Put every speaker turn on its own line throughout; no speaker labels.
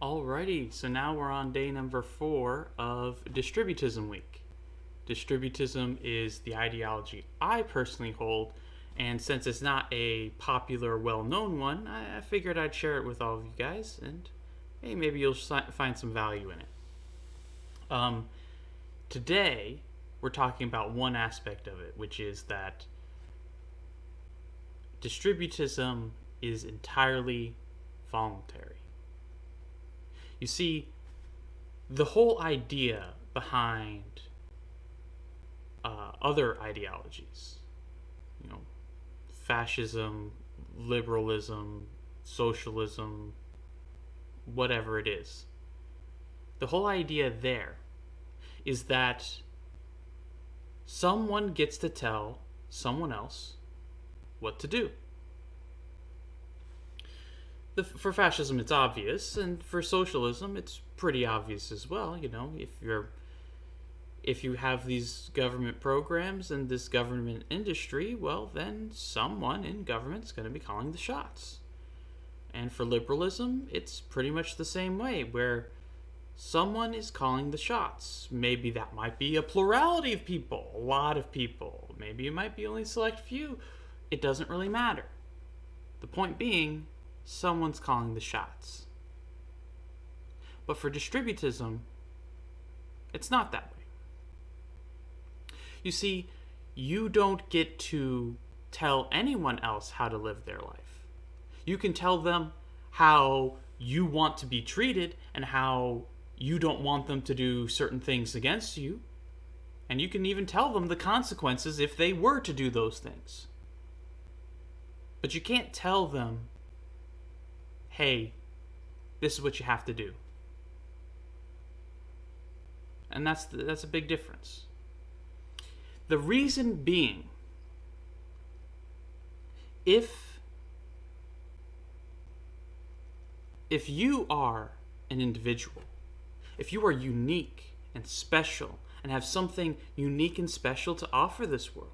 Alrighty, so now we're on day number 4 of Distributism week. Distributism is the ideology I personally hold, and since it's not a popular, well-known one, I figured I'd share it with all of you guys, and hey, maybe you'll find some value in it. Today, we're talking about one aspect of it, which is that distributism is entirely voluntary. You see, the whole idea behind other ideologies, fascism, liberalism, socialism, whatever it is, the whole idea there is that someone gets to tell someone else what to do. For fascism, it's obvious, and for socialism, it's pretty obvious as well. If you have these government programs and this government industry, well, then someone in government is going to be calling the shots. And for liberalism, it's pretty much the same way, where someone is calling the shots. Maybe that might be a plurality of people, a lot of people. Maybe it might be only a select few. It doesn't really matter. The point being, someone's calling the shots. But for distributism, it's not that way. You see, you don't get to tell anyone else how to live their life. You can tell them how you want to be treated and how you don't want them to do certain things against you. And you can even tell them the consequences if they were to do those things. But you can't tell them, hey, this is what you have to do. And that's a big difference. The reason being, if you are an individual, if you are unique and special and have something unique and special to offer this world,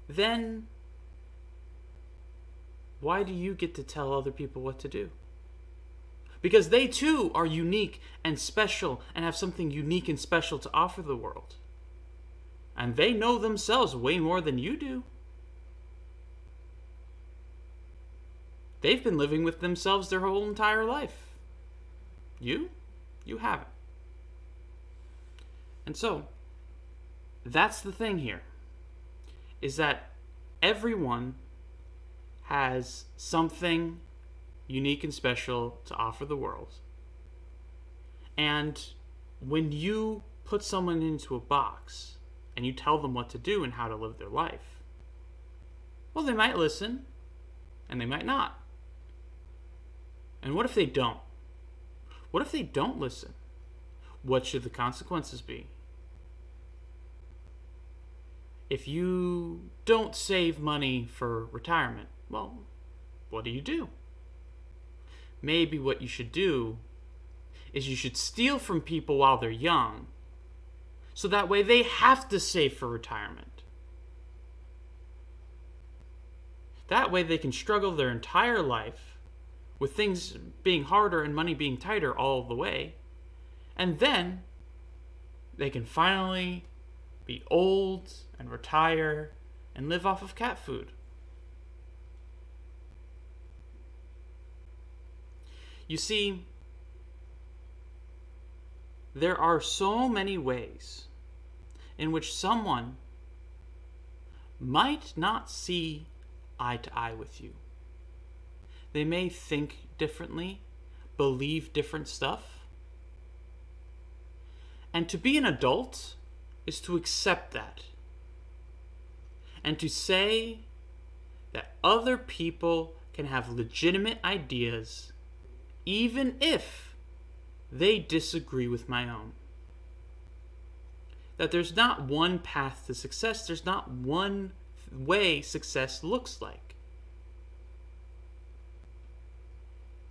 then why do you get to tell other people what to do? Because they too are unique and special and have something unique and special to offer the world. And they know themselves way more than you do. They've been living with themselves their whole entire life. You haven't. And so, that's the thing here, is that everyone has something unique and special to offer the world. And when you put someone into a box and you tell them what to do and how to live their life, well, they might listen and they might not. And what if they don't? What if they don't listen? What should the consequences be? If you don't save money for retirement, well, what do? Maybe what you should do is you should steal from people while they're young, so that way they have to save for retirement. That way they can struggle their entire life with things being harder and money being tighter all the way, and then they can finally be old and retire and live off of cat food. You see, there are so many ways in which someone might not see eye to eye with you. They may think differently, believe different stuff. And to be an adult is to accept that. And to say that other people can have legitimate ideas even if they disagree with my own. That there's not one path to success, there's not one way success looks like.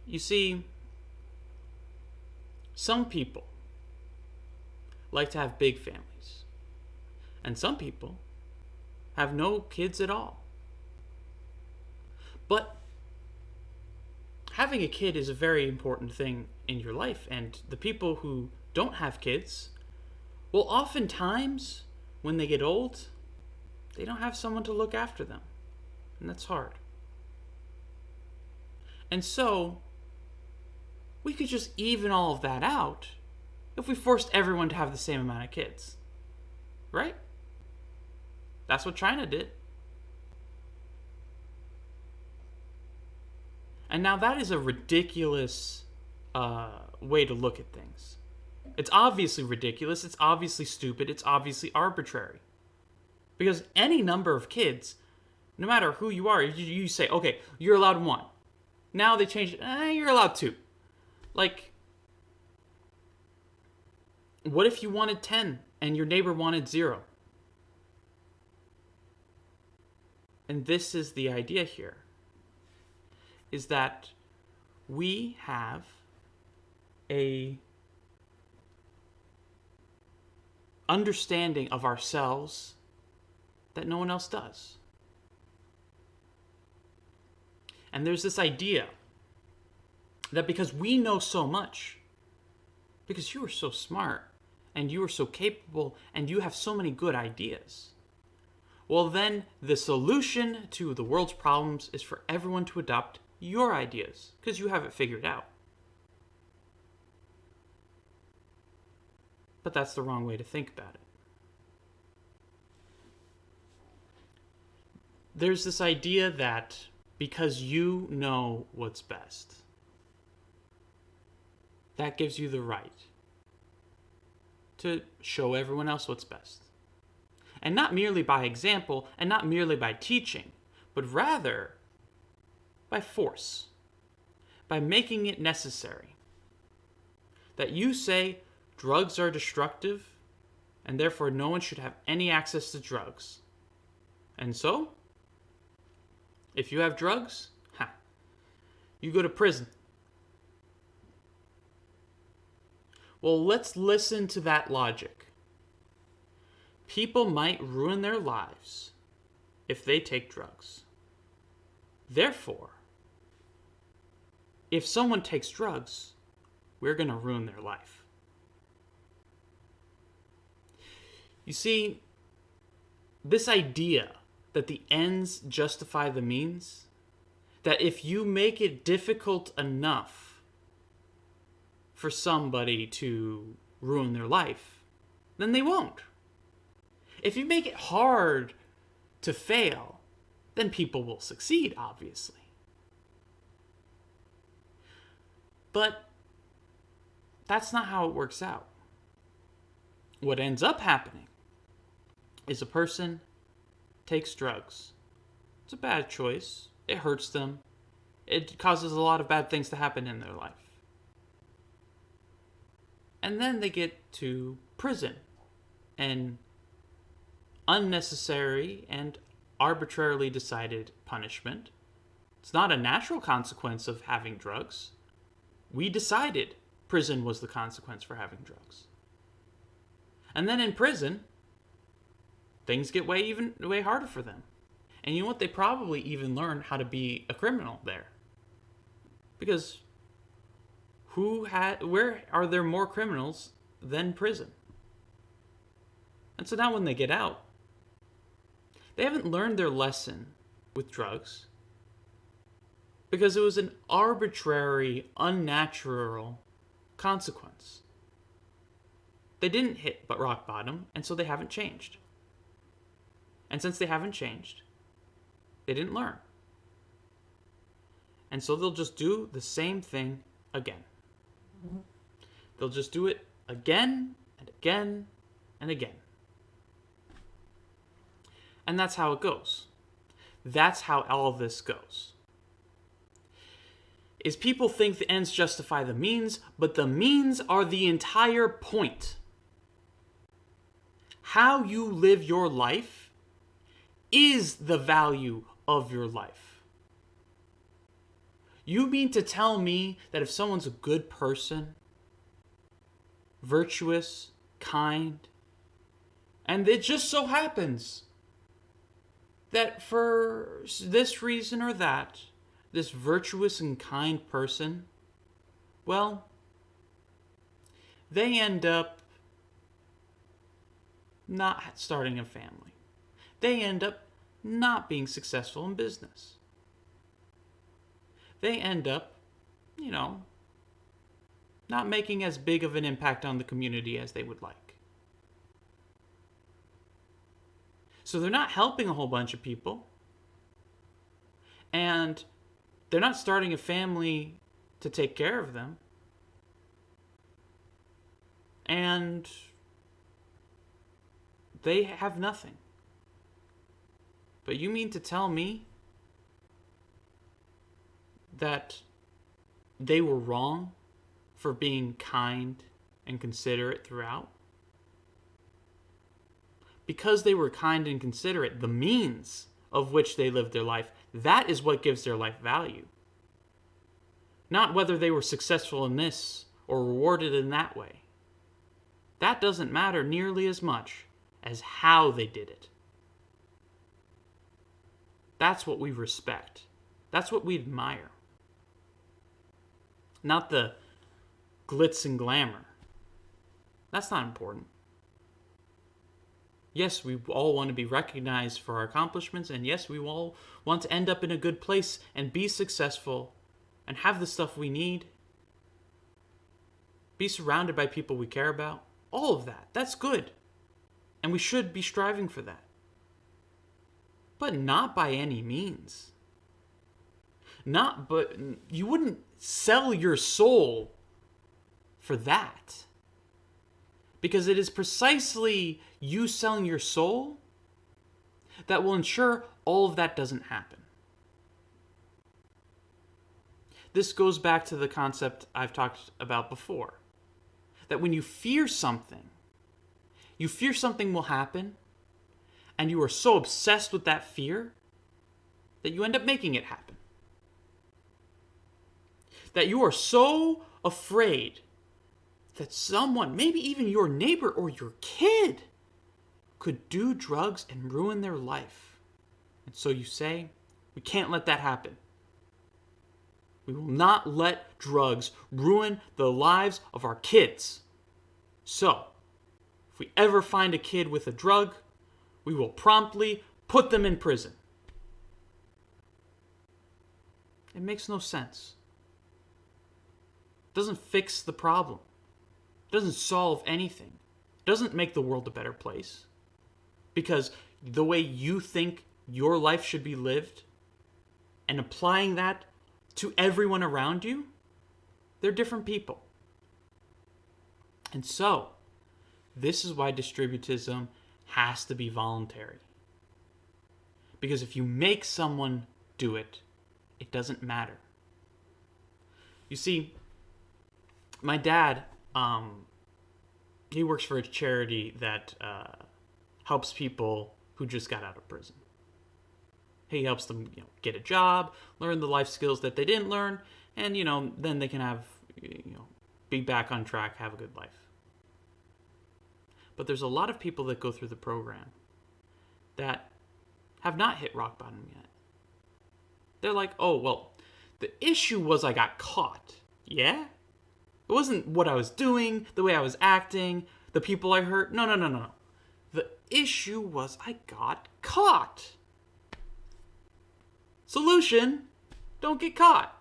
You see, some people like to have big families, and some people have no kids at all. But having a kid is a very important thing in your life, and the people who don't have kids, well, oftentimes when they get old, they don't have someone to look after them, and that's hard. And so we could just even all of that out if we forced everyone to have the same amount of kids, right? That's what China did. And now that is a ridiculous way to look at things. It's obviously ridiculous, it's obviously stupid, it's obviously arbitrary. Because any number of kids, no matter who you are, you say, okay, you're allowed 1. Now they change it, you're allowed 2. Like, what if you wanted 10 and your neighbor wanted 0? And this is the idea here, is that we have a understanding of ourselves that no one else does. And there's this idea that because we know so much, because you are so smart, and you are so capable, and you have so many good ideas, well then the solution to the world's problems is for everyone to adopt your ideas, because you have it figured out. But that's the wrong way to think about it. There's this idea that because you know what's best, that gives you the right to show everyone else what's best. And not merely by example, and not merely by teaching, but rather by force, by making it necessary. That you say drugs are destructive, and therefore no one should have any access to drugs. And so, if you have drugs, you go to prison. Well, let's listen to that logic. People might ruin their lives if they take drugs. Therefore, if someone takes drugs, we're going to ruin their life. You see, this idea that the ends justify the means, that if you make it difficult enough for somebody to ruin their life, then they won't. If you make it hard to fail, then people will succeed, obviously. But that's not how it works out. What ends up happening is a person takes drugs. It's a bad choice. It hurts them. It causes a lot of bad things to happen in their life. And then they get to prison. And unnecessary and arbitrarily decided punishment. It's not a natural consequence of having drugs. We decided prison was the consequence for having drugs. And then in prison, things get way harder for them. And you know what? They probably even learn how to be a criminal there. Because where are there more criminals than prison? And so now when they get out, they haven't learned their lesson with drugs because it was an arbitrary, unnatural consequence. They didn't hit but rock bottom, and so they haven't changed. And since they haven't changed, they didn't learn. And so they'll just do the same thing again. They'll just do it again and again and again. And that's how it goes. That's how all of this goes. Is people think the ends justify the means, but the means are the entire point. How you live your life is the value of your life. You mean to tell me that if someone's a good person, virtuous, kind, and it just so happens that for this reason or that, this virtuous and kind person, well, they end up not starting a family. They end up not being successful in business. They end up, not making as big of an impact on the community as they would like. So they're not helping a whole bunch of people. And they're not starting a family to take care of them. And they have nothing. But you mean to tell me that they were wrong for being kind and considerate throughout? Because they were kind and considerate, the means of which they lived their life, that is what gives their life value. Not whether they were successful in this or rewarded in that way. That doesn't matter nearly as much as how they did it. That's what we respect. That's what we admire. Not the glitz and glamour. That's not important. Yes, we all want to be recognized for our accomplishments, and yes, we all want to end up in a good place and be successful and have the stuff we need. Be surrounded by people we care about. All of that. That's good. And we should be striving for that. But not by any means. But you wouldn't sell your soul for that. Because it is precisely you selling your soul that will ensure all of that doesn't happen. This goes back to the concept I've talked about before. That when you fear something will happen, and you are so obsessed with that fear that you end up making it happen. That you are so afraid that someone, maybe even your neighbor or your kid, could do drugs and ruin their life. And so you say, we can't let that happen. We will not let drugs ruin the lives of our kids. So, if we ever find a kid with a drug, we will promptly put them in prison. It makes no sense. It doesn't fix the problem. It doesn't solve anything. It doesn't make the world a better place. Because the way you think your life should be lived and applying that to everyone around you, they're different people. And so, this is why distributism has to be voluntary. Because if you make someone do it, it doesn't matter. You see, my dad, he works for a charity that helps people who just got out of prison. He helps them, get a job, learn the life skills that they didn't learn, and, then they can have, be back on track, have a good life. But there's a lot of people that go through the program that have not hit rock bottom yet. They're like, oh, well, the issue was I got caught. Yeah? It wasn't what I was doing, the way I was acting, the people I hurt. No. The issue was I got caught. Solution, don't get caught.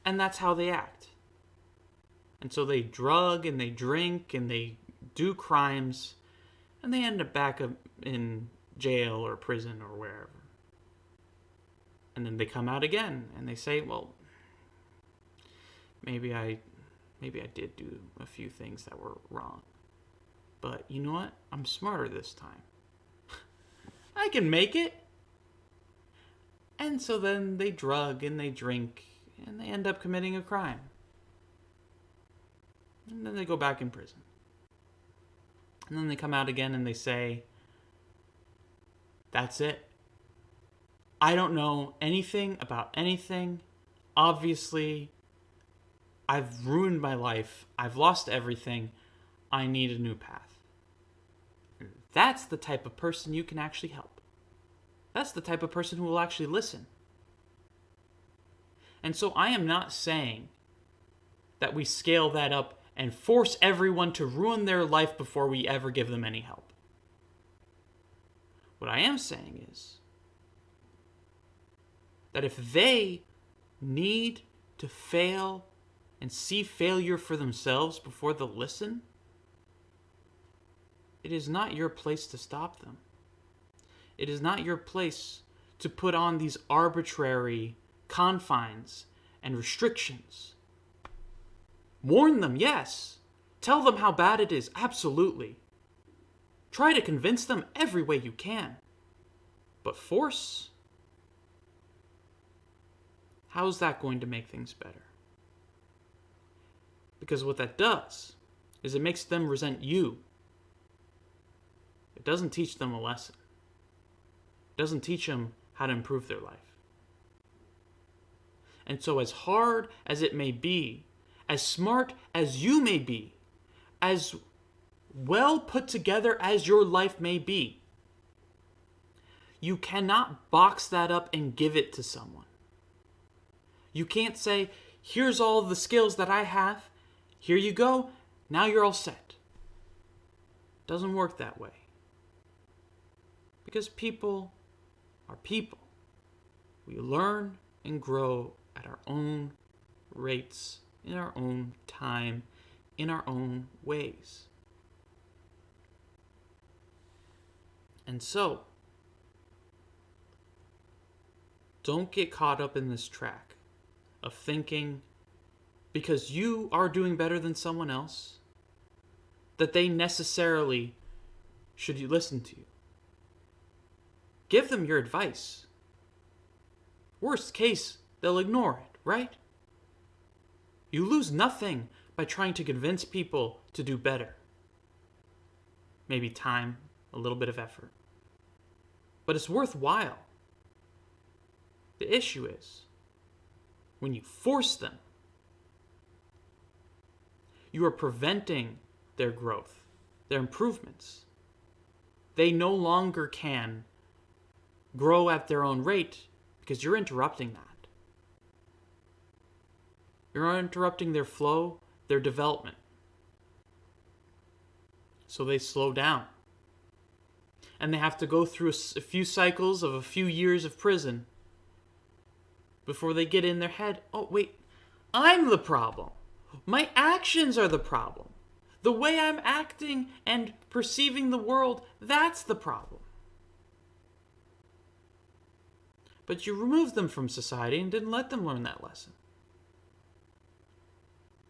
And that's how they act. And so they drug and they drink and they do crimes and they end up back in jail or prison or wherever. And then they come out again and they say, well, maybe I did do a few things that were wrong. But you know what? I'm smarter this time. I can make it. And so then they drug and they drink and they end up committing a crime. And then they go back in prison. And then they come out again and they say, that's it. I don't know anything about anything. Obviously, I've ruined my life. I've lost everything. I need a new path. And that's the type of person you can actually help. That's the type of person who will actually listen. And so I am not saying that we scale that up and force everyone to ruin their life before we ever give them any help. What I am saying is that if they need to fail and see failure for themselves before they'll listen, it is not your place to stop them. It is not your place to put on these arbitrary confines and restrictions. Warn them, yes. Tell them how bad it is, absolutely. Try to convince them every way you can. But force? How is that going to make things better? Because what that does is it makes them resent you. It doesn't teach them a lesson. It doesn't teach them how to improve their life. And so as hard as it may be, as smart as you may be, as well put together as your life may be, you cannot box that up and give it to someone. You can't say, here's all the skills that I have, here you go, now you're all set. It doesn't work that way. Because people are people. We learn and grow at our own rates, in our own time, in our own ways. And so, don't get caught up in this track of thinking because you are doing better than someone else that they necessarily should listen to you. Give them your advice. Worst case, they'll ignore it, right? You lose nothing by trying to convince people to do better. Maybe time, a little bit of effort. But it's worthwhile. The issue is, when you force them, you are preventing their growth, their improvements. They no longer can grow at their own rate because you're interrupting that. You're interrupting their flow, their development. So they slow down. And they have to go through a few cycles of a few years of prison before they get in their head, oh wait, I'm the problem. My actions are the problem. The way I'm acting and perceiving the world, that's the problem. But you removed them from society and didn't let them learn that lesson.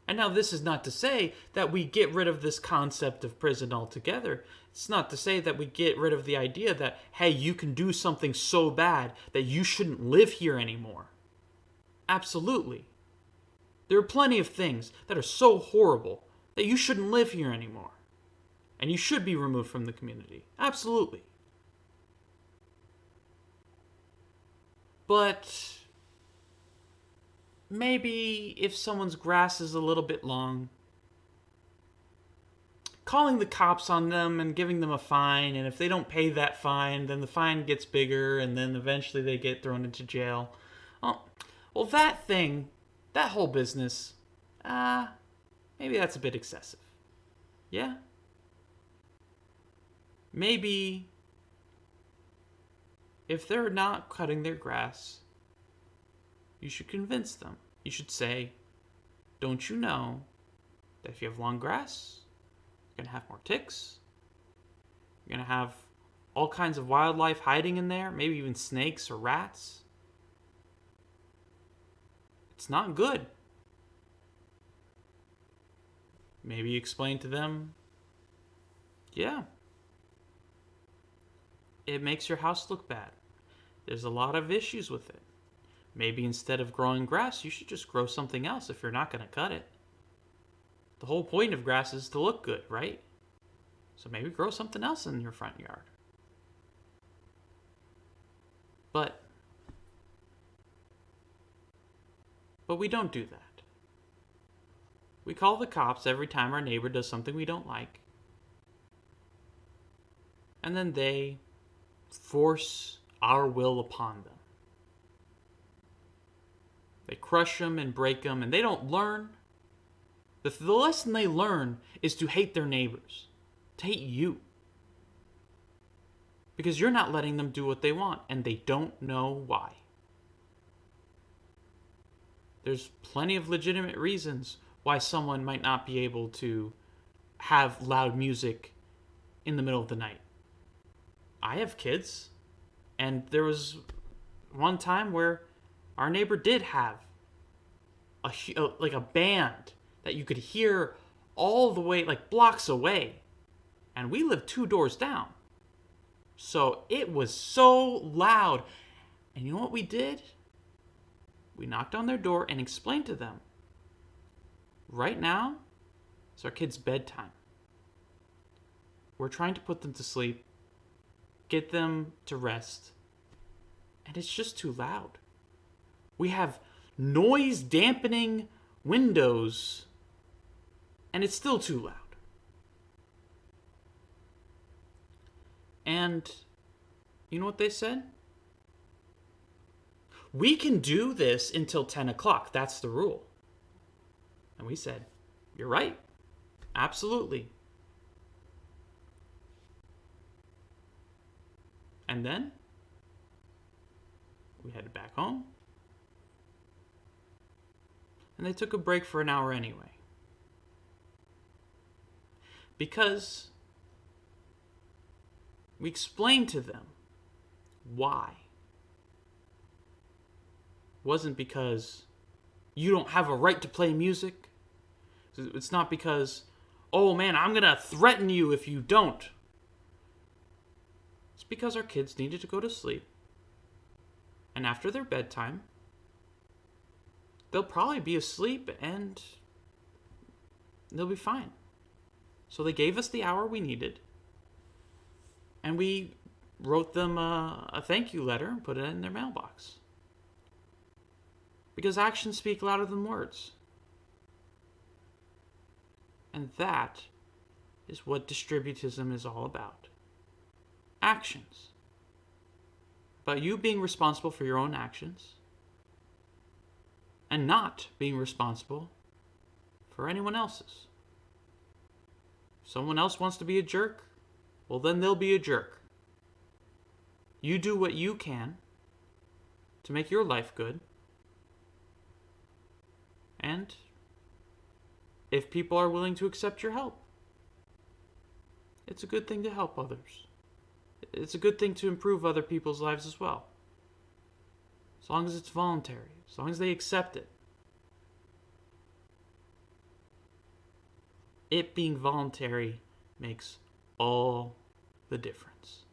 And now this is not to say that we get rid of this concept of prison altogether. It's not to say that we get rid of the idea that, hey, you can do something so bad that you shouldn't live here anymore. Absolutely. There are plenty of things that are so horrible that you shouldn't live here anymore. And you should be removed from the community. Absolutely. But maybe if someone's grass is a little bit long, calling the cops on them and giving them a fine, and if they don't pay that fine, then the fine gets bigger, and then eventually they get thrown into jail. Well, that thing, that whole business, maybe that's a bit excessive. Yeah? Maybe if they're not cutting their grass, you should convince them. You should say, don't you know that if you have long grass, you're going to have more ticks? You're going to have all kinds of wildlife hiding in there, maybe even snakes or rats. It's not good. Maybe explain to them, yeah, it makes your house look bad. There's a lot of issues with it. Maybe instead of growing grass, you should just grow something else if you're not going to cut it. The whole point of grass is to look good, right? So maybe grow something else in your front yard. But we don't do that. We call the cops every time our neighbor does something we don't like. And then they force our will upon them. They crush them and break them, and they don't learn. The lesson they learn is to hate their neighbors, to hate you. Because you're not letting them do what they want, and they don't know why. There's plenty of legitimate reasons why someone might not be able to have loud music in the middle of the night. I have kids, and there was one time where our neighbor did have a band that you could hear all the way, like blocks away, and we lived 2 doors down. So it was so loud. And you know what we did? We knocked on their door and explained to them, right now, it's our kids' bedtime. We're trying to put them to sleep, get them to rest, and it's just too loud. We have noise dampening windows, and it's still too loud. And you know what they said? We can do this until 10 o'clock. That's the rule. And we said, you're right. Absolutely. And then we headed back home. And they took a break for an hour anyway. Because we explained to them why. It wasn't because you don't have a right to play music. It's not because, oh man, I'm going to threaten you if you don't. It's because our kids needed to go to sleep. And after their bedtime, they'll probably be asleep and they'll be fine. So they gave us the hour we needed. And we wrote them a thank you letter and put it in their mailbox. Because actions speak louder than words. And that is what distributism is all about. Actions. About you being responsible for your own actions. And not being responsible for anyone else's. If someone else wants to be a jerk, well then they'll be a jerk. You do what you can to make your life good. And if people are willing to accept your help, it's a good thing to help others. It's a good thing to improve other people's lives as well. As long as it's voluntary, as long as they accept it. It being voluntary makes all the difference.